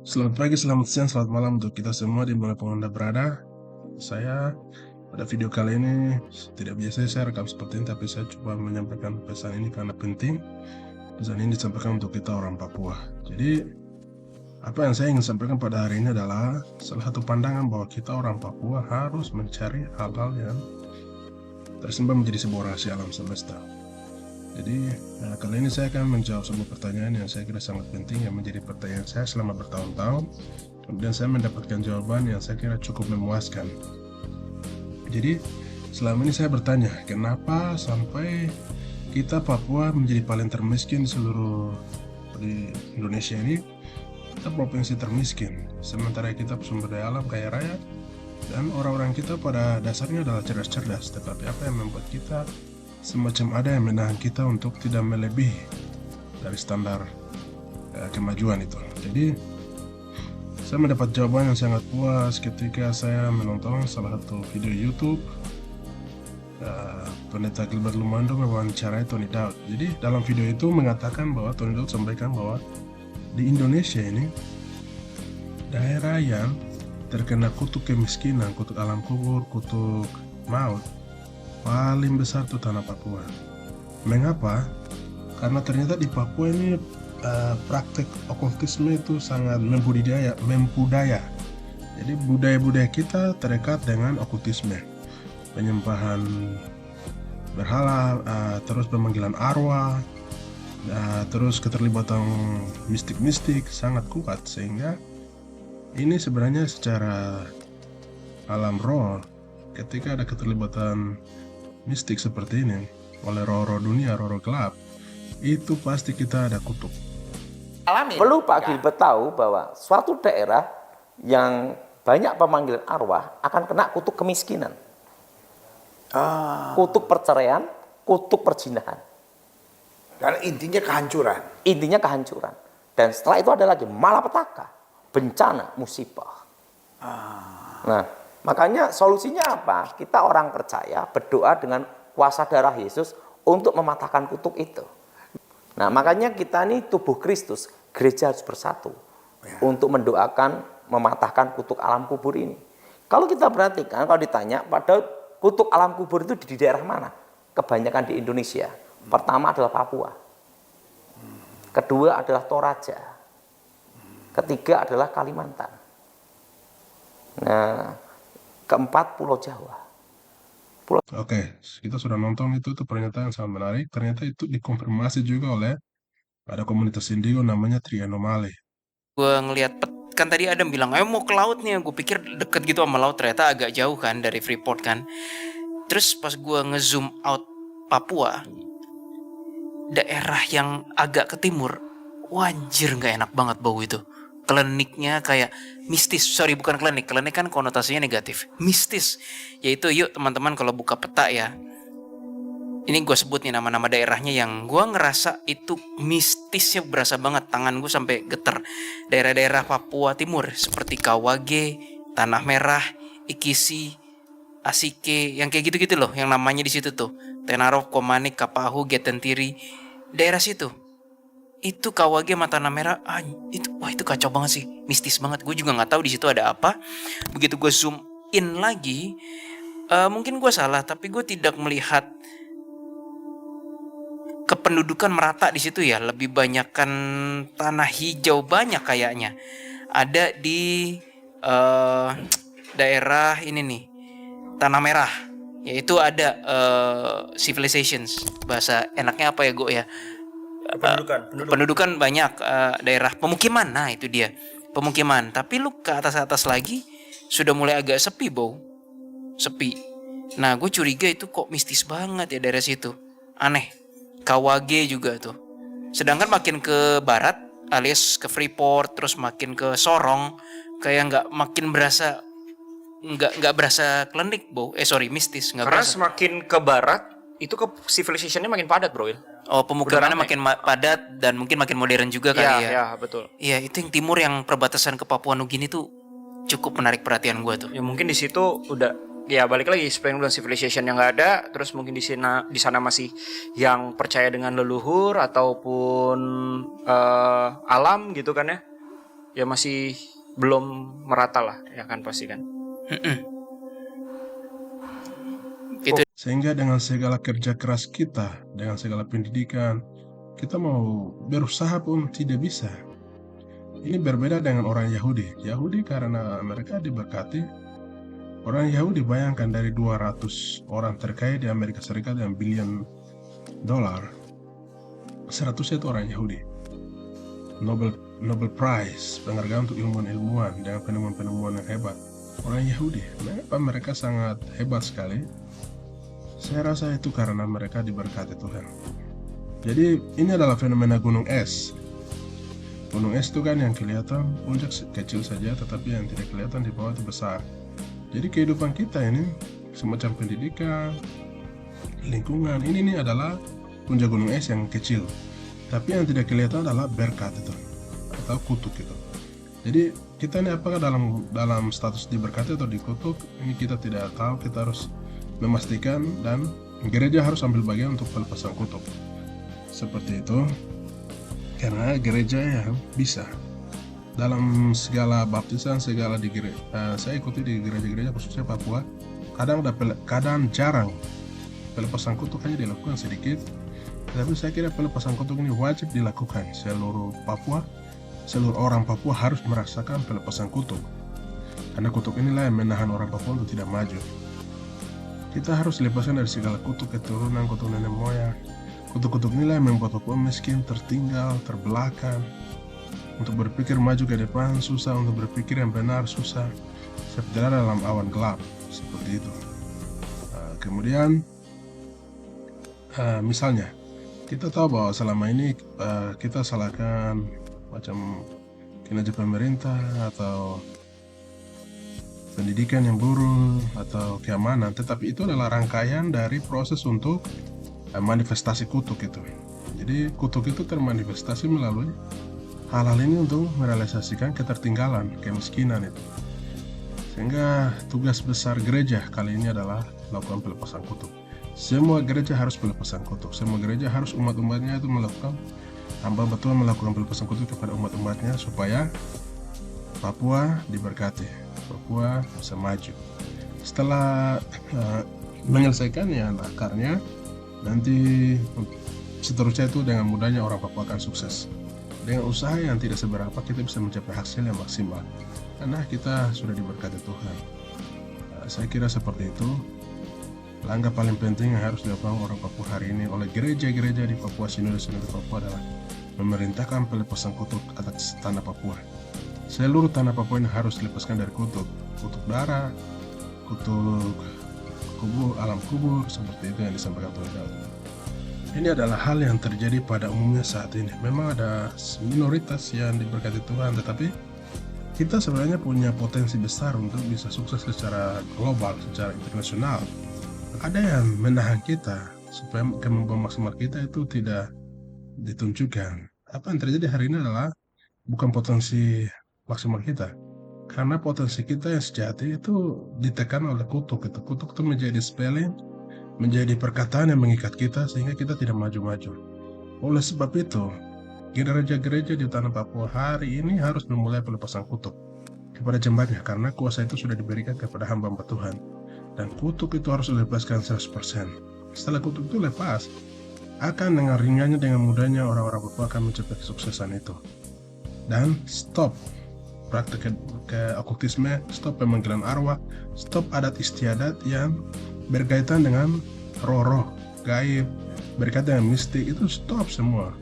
Selamat pagi, selamat siang, selamat malam untuk kita semua dimanapun Anda berada. Saya pada video kali ini tidak biasa saya rekam seperti ini, tapi saya coba menyampaikan pesan ini karena penting. Pesan ini disampaikan untuk kita orang Papua. Jadi apa yang saya ingin sampaikan pada hari ini adalah salah satu pandangan bahwa kita orang Papua harus mencari hal-hal yang tersimpan menjadi sebuah rahasia alam semesta. Jadi kali ini saya akan menjawab sebuah pertanyaan yang saya kira sangat penting, yang menjadi pertanyaan saya selama bertahun-tahun. Kemudian saya mendapatkan jawaban yang saya kira cukup memuaskan. Jadi selama ini saya bertanya, kenapa sampai kita Papua menjadi paling termiskin di Indonesia ini? Kita provinsi termiskin, sementara kita sumber daya alam kaya raya, dan orang-orang kita pada dasarnya adalah cerdas-cerdas. Tetapi apa yang membuat kita semacam ada yang menahan kita untuk tidak melebihi dari standar kemajuan itu? Jadi saya mendapat jawaban yang sangat puas ketika saya menonton salah satu video YouTube Pendeta Gilbert Lumando mewawancarai Tony Daud. Jadi dalam video itu mengatakan bahwa Tony Daud sampaikan bahwa di Indonesia ini daerah yang terkena kutuk kemiskinan, kutuk alam kubur, kutuk maut, paling besar itu tanah Papua. Mengapa? Karena ternyata di Papua ini praktek okultisme itu sangat mempudaya. Jadi budaya-budaya kita terikat dengan okultisme, penyembahan berhala, terus pemanggilan arwah, terus keterlibatan mistik-mistik sangat kuat, sehingga ini sebenarnya secara alam roh, ketika ada keterlibatan mistik seperti ini oleh roh-roh dunia, roh-roh gelap, itu pasti kita ada kutuk. Perlu Pak Gilbert tahu bahwa suatu daerah yang banyak pemanggilan arwah akan kena kutuk kemiskinan, kutuk perceraian, kutuk perzinahan. Dan intinya kehancuran. Intinya kehancuran. Dan setelah itu ada lagi malapetaka, bencana, musibah. Nah, makanya solusinya apa? Kita orang percaya berdoa dengan kuasa darah Yesus untuk mematahkan kutuk itu. Nah, makanya kita ini tubuh Kristus, gereja harus bersatu untuk mendoakan mematahkan kutuk alam kubur ini. Kalau kita perhatikan, kalau ditanya pada kutuk alam kubur itu di daerah mana? Kebanyakan di Indonesia. Pertama adalah Papua. Kedua adalah Toraja. Ketiga adalah Kalimantan. Nah, keempat Pulau Jawa. Oke, kita sudah nonton itu pernyataan yang sangat menarik. Ternyata itu dikonfirmasi juga oleh ada komunitas Indigo namanya Trianomale. Gue ngelihat kan tadi Adam bilang, ayo mau ke laut nih. Gue pikir deket gitu sama laut, ternyata agak jauh kan dari Freeport kan. Terus pas gue ngezoom out Papua, daerah yang agak ke timur, wajir nggak enak banget bau itu. Kliniknya kayak mistis, bukan klinik kan konotasinya negatif, mistis. Yaitu yuk teman-teman kalau buka peta ya, ini gue sebut nih nama-nama daerahnya yang gue ngerasa itu mistisnya berasa banget, tangan gue sampai geter. Daerah-daerah Papua Timur seperti Kawage, Tanah Merah, Ikisi, Asike, yang kayak gitu-gitu loh, yang namanya di situ tuh. Tenarok, Komanik, Kapahu, Getentiri, daerah situ. Itu Kawage sama Tanah Merah, itu kacau banget sih, mistis banget. Gue juga nggak tahu di situ ada apa. Begitu gue zoom in lagi, mungkin gue salah, tapi gue tidak melihat kependudukan merata di situ ya. Lebih banyakkan tanah hijau banyak kayaknya. Ada di daerah ini nih, Tanah Merah, yaitu ada civilizations, bahasa enaknya apa ya Go ya, pendudukan banyak, daerah pemukiman. Nah itu dia pemukiman, tapi lu ke atas lagi sudah mulai agak sepi sepi. Nah gue curiga itu kok mistis banget ya daerah situ, aneh. Kawage juga tuh. Sedangkan makin ke barat alias ke Freeport, terus makin ke Sorong, kayak makin berasa nggak berasa klinik mistis nggak karena berasa. semakin ke barat itu ke civilizationnya makin padat bro. Pemukimannya makin padat dan mungkin makin modern juga kali ya. Ya betul. Iya itu yang timur yang perbatasan ke Papua Nugini tuh cukup menarik perhatian gue tuh. Ya mungkin di situ udah ya balik lagi seperti yang bilang civilization yang nggak ada, terus mungkin di sana masih yang percaya dengan leluhur ataupun alam gitu kan ya. ya masih belum merata lah ya kan, pasti kan. Itu Sehingga dengan segala kerja keras kita, dengan segala pendidikan, kita mau berusaha pun tidak bisa. Ini berbeda dengan orang Yahudi. Yahudi karena mereka diberkati. Orang Yahudi bayangkan dari 200 orang terkaya di Amerika Serikat yang bilion dolar, 100 itu orang Yahudi. Nobel Prize, penghargaan untuk ilmuwan-ilmuwan dengan penemuan-penemuan yang hebat. Orang Yahudi, mengapa mereka sangat hebat sekali? Saya rasa itu karena mereka diberkati Tuhan. Jadi ini adalah fenomena gunung es. Gunung es itu kan yang kelihatan puncak kecil saja, tetapi yang tidak kelihatan di bawah itu besar. Jadi kehidupan kita ini semacam pendidikan, lingkungan, ini adalah puncak gunung es yang kecil. Tapi yang tidak kelihatan adalah berkat itu atau kutuk itu. Jadi kita ini apakah dalam status diberkati atau dikutuk, ini kita tidak tahu. Kita harus memastikan, dan gereja harus ambil bagian untuk pelepasan kutuk. Seperti itu. Karena gereja yang bisa dalam segala baptisan, segala di gereja, saya ikuti di gereja-gereja khususnya Papua, kadang jarang pelepasan kutuk, hanya dilakukan sedikit. Tapi saya kira pelepasan kutuk ini wajib dilakukan. Seluruh orang Papua harus merasakan pelepasan kutuk, karena kutuk inilah yang menahan orang Papua untuk tidak maju. Kita harus lepaskan dari segala kutuk keturunan, kutuk nenek moyang. Kutuk-kutuk inilah yang membuat Papua miskin, tertinggal, terbelakang. Untuk berpikir maju ke depan susah, untuk berpikir yang benar susah. Seperti dalam awan gelap, seperti itu. Kemudian, misalnya, kita tahu bahwa selama ini kita salahkan macam kinerja pemerintah atau pendidikan yang buruk atau keamanan, tetapi itu adalah rangkaian dari proses untuk manifestasi kutuk itu. Jadi kutuk itu termanifestasi melalui hal-hal ini untuk merealisasikan ketertinggalan, kemiskinan itu. Sehingga tugas besar gereja kali ini adalah melakukan pelepasan kutuk. Semua gereja harus pelepasan kutuk. Semua gereja harus umat-umatnya itu melakukan, hamba Tuhan melakukan pelepasan kutuk kepada umat-umatnya supaya Papua diberkati, Papua bisa maju. Setelah menyelesaikannya akarnya, nanti seterusnya itu dengan mudahnya orang Papua akan sukses. Dengan usaha yang tidak seberapa kita bisa mencapai hasil yang maksimal, karena kita sudah diberkati Tuhan. Saya kira seperti itu. Langkah paling penting yang harus dilakukan orang Papua hari ini oleh gereja-gereja di Papua, sinode Papua adalah memerintahkan pelepasan kutuk atas tanah Papua. Seluruh tanah Papua ini harus dilepaskan dari kutuk darah, kutuk kubur, alam kubur, seperti itu yang disampaikan Tuhan Daud. Ini adalah hal yang terjadi pada umumnya saat ini. Memang ada minoritas yang diberkati Tuhan, tetapi kita sebenarnya punya potensi besar untuk bisa sukses secara global, secara internasional. Ada yang menahan kita supaya kemampuan maksimal kita itu tidak ditunjukkan. Apa yang terjadi hari ini adalah bukan potensi maksimal kita, karena potensi kita yang sejati itu ditekan oleh kutuk. Kutuk itu menjadi spelling, menjadi perkataan yang mengikat kita sehingga kita tidak maju-maju. Oleh sebab itu, gereja-gereja di tanah Papua hari ini harus memulai pelepasan kutuk kepada jemaatnya, karena kuasa itu sudah diberikan kepada hamba-hamba Tuhan. Dan kutuk itu harus dilepaskan 100%. Setelah kutuk itu lepas, akan dengan ringannya, dengan mudahnya orang-orang Papua akan mencapai kesuksesan itu. Dan stop praktek okultisme, stop pemanggilan arwah, stop adat istiadat yang berkaitan dengan roh-roh gaib, berkaitan dengan mistik, itu stop semua.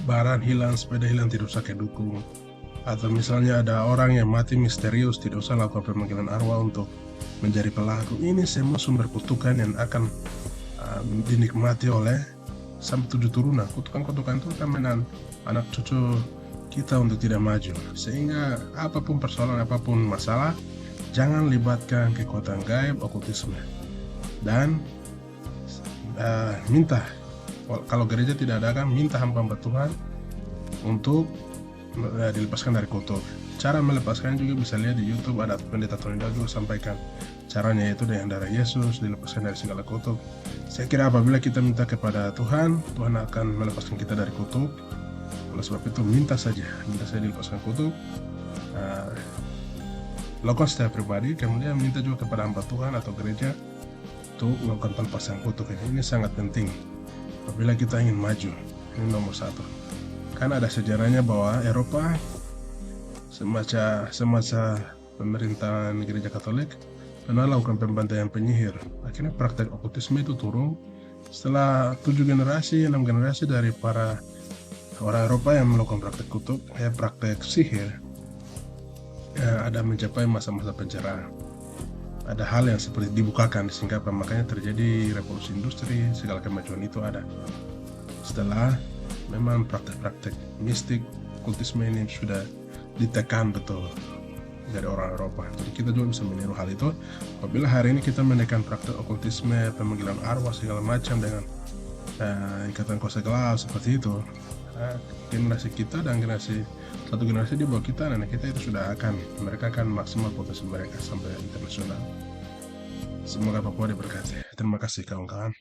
Barang hilang, sepeda hilang, tidak usah kedukung. Atau misalnya ada orang yang mati misterius, tidak usah lakukan pemanggilan arwah untuk menjadi pelaku. Ini semua sumber kutukan yang akan dinikmati oleh sampai 7 turunan. Kutukan-kutukan itu akan menahan anak cucu kita untuk tidak maju. Sehingga apapun persoalan, apapun masalah, jangan libatkan kekuatan gaib, okultisme. Dan minta, kalau gereja tidak ada, kan minta hamba-hamba Tuhan untuk dilepaskan dari kutuk. Cara melepaskan juga bisa lihat di YouTube, ada pendeta Tony Daud juga sampaikan caranya, yaitu dengan darah Yesus dilepaskan dari segala kutuk. Saya kira apabila kita minta kepada Tuhan, Tuhan akan melepaskan kita dari kutuk. Oleh sebab itu minta saja dilepaskan kutuk. Lakukan secara pribadi, kemudian minta juga kepada hamba Tuhan atau gereja untuk melakukan pelepasan kutuk ini. Ini sangat penting apabila kita ingin maju. Ini nomor satu. Karena ada sejarahnya bahwa Eropa semasa pemerintahan gereja Katolik pernah lakukan pembantaian penyihir. Akhirnya praktek okultisme itu turun setelah 7 generasi, 6 generasi dari para orang Eropa yang melakukan praktek kutuk, praktek sihir. Ada mencapai masa-masa pencerahan. Ada hal yang seperti dibukakan, sehingga makanya terjadi revolusi industri, segala kemajuan itu ada. Setelah memang praktek-praktek mistik, kultisme ini sudah ditekan betul dari orang Eropa. Jadi kita juga bisa meniru hal itu. Apabila hari ini kita menekan praktek okultisme, pemanggilan arwah segala macam dengan ikatan kuasa gelap seperti itu, generasi kita dan satu generasi di bawah kita, nenek kita itu mereka akan maksimal potensi mereka sampai internasional. Semoga Papua diberkati. Terima kasih kawan-kawan.